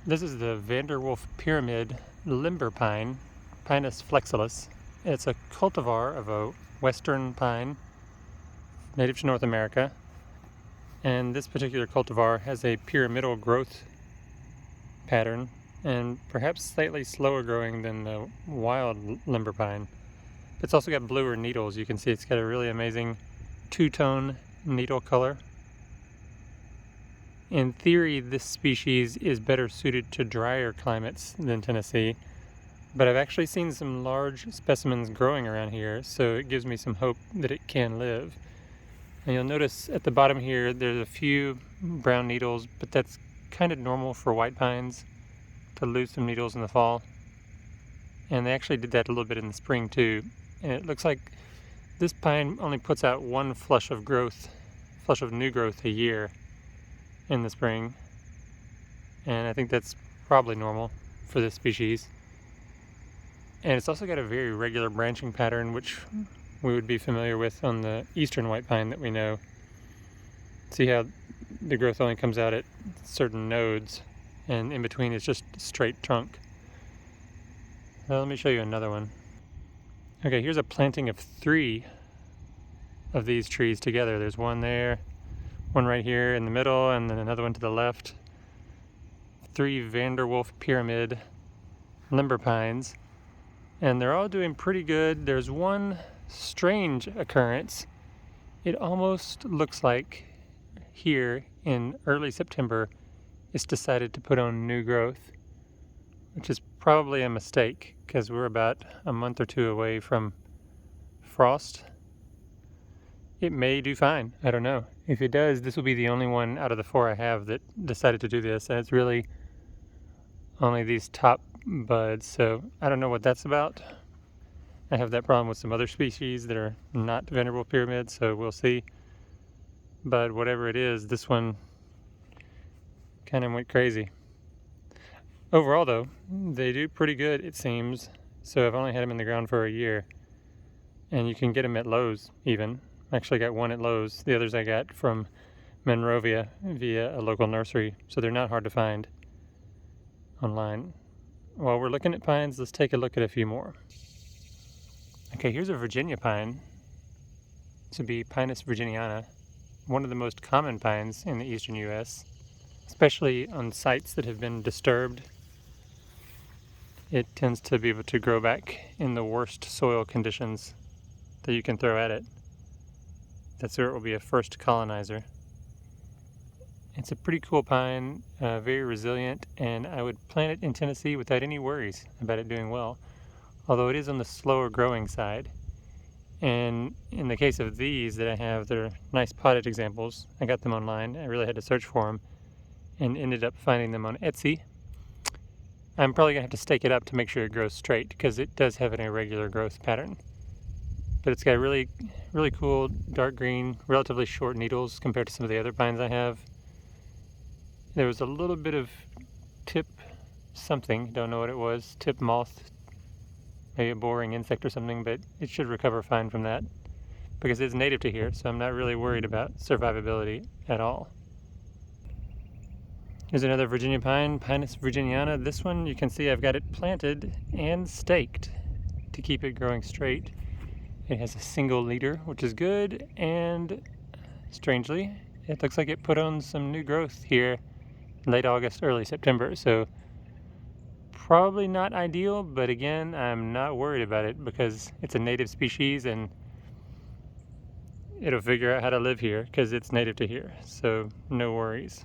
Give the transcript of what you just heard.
This is the Vanderwolf Pyramid limber pine, Pinus flexilis. It's a cultivar of a western pine native to North America. And this particular cultivar has a pyramidal growth pattern and perhaps slightly slower growing than the wild limber pine. It's also got bluer needles. You can see it's got a really amazing two-tone needle color. In theory, this species is better suited to drier climates than Tennessee, but I've actually seen some large specimens growing around here, so it gives me some hope that it can live. And you'll notice at the bottom here, there's a few brown needles, but that's kind of normal for white pines to lose some needles in the fall. And they actually did that a little bit in the spring too. And it looks like this pine only puts out one flush of new growth a year in the spring, and I think that's probably normal for this species. And it's also got a very regular branching pattern, which we would be familiar with on the eastern white pine that we know. See how the growth only comes out at certain nodes, and in between it's just straight trunk. Now let me show you another one. Okay, here's a planting of 3 of these trees together. There's one there, one right here in the middle, and then another one to the left. 3 Vanderwolf Pyramid limber pines, and they're all doing pretty good. There's one strange occurrence. It almost looks like here in early September it's decided to put on new growth, which is probably a mistake because we're about a month or 2 away from frost. It may do fine. I don't know. If it does, this will be the only one out of the 4 I have that decided to do this, and it's really only these top buds, so I don't know what that's about. I have that problem with some other species that are not Vanderwolf pyramids, so we'll see. But whatever it is, this one kind of went crazy. Overall though, they do pretty good, it seems. So I've only had them in the ground for a year, and you can get them at Lowe's even. I actually got one at Lowe's. The others I got from Monrovia via a local nursery, so they're not hard to find online. While we're looking at pines, let's take a look at a few more. Okay, here's a Virginia pine. This would be Pinus virginiana, one of the most common pines in the eastern U.S., especially on sites that have been disturbed. It tends to be able to grow back in the worst soil conditions that you can throw at it. That's where it will be a first colonizer. It's a pretty cool pine, very resilient, and I would plant it in Tennessee without any worries about it doing well, although it is on the slower growing side. And in the case of these that I have, they're nice potted examples. I got them online. I really had to search for them and ended up finding them on Etsy. I'm probably going to have to stake it up to make sure it grows straight because it does have an irregular growth pattern. But it's got really, really cool dark green, relatively short needles compared to some of the other pines I have. There was a little bit of tip something, don't know what it was, tip moth, maybe a boring insect or something, but it should recover fine from that because it's native to here, so I'm not really worried about survivability at all. Here's another Virginia pine, Pinus virginiana. This one you can see I've got it planted and staked to keep it growing straight. It has a single leader, which is good, and strangely, it looks like it put on some new growth here late August, early September, so probably not ideal, but again, I'm not worried about it because it's a native species and it'll figure out how to live here because it's native to here, so no worries.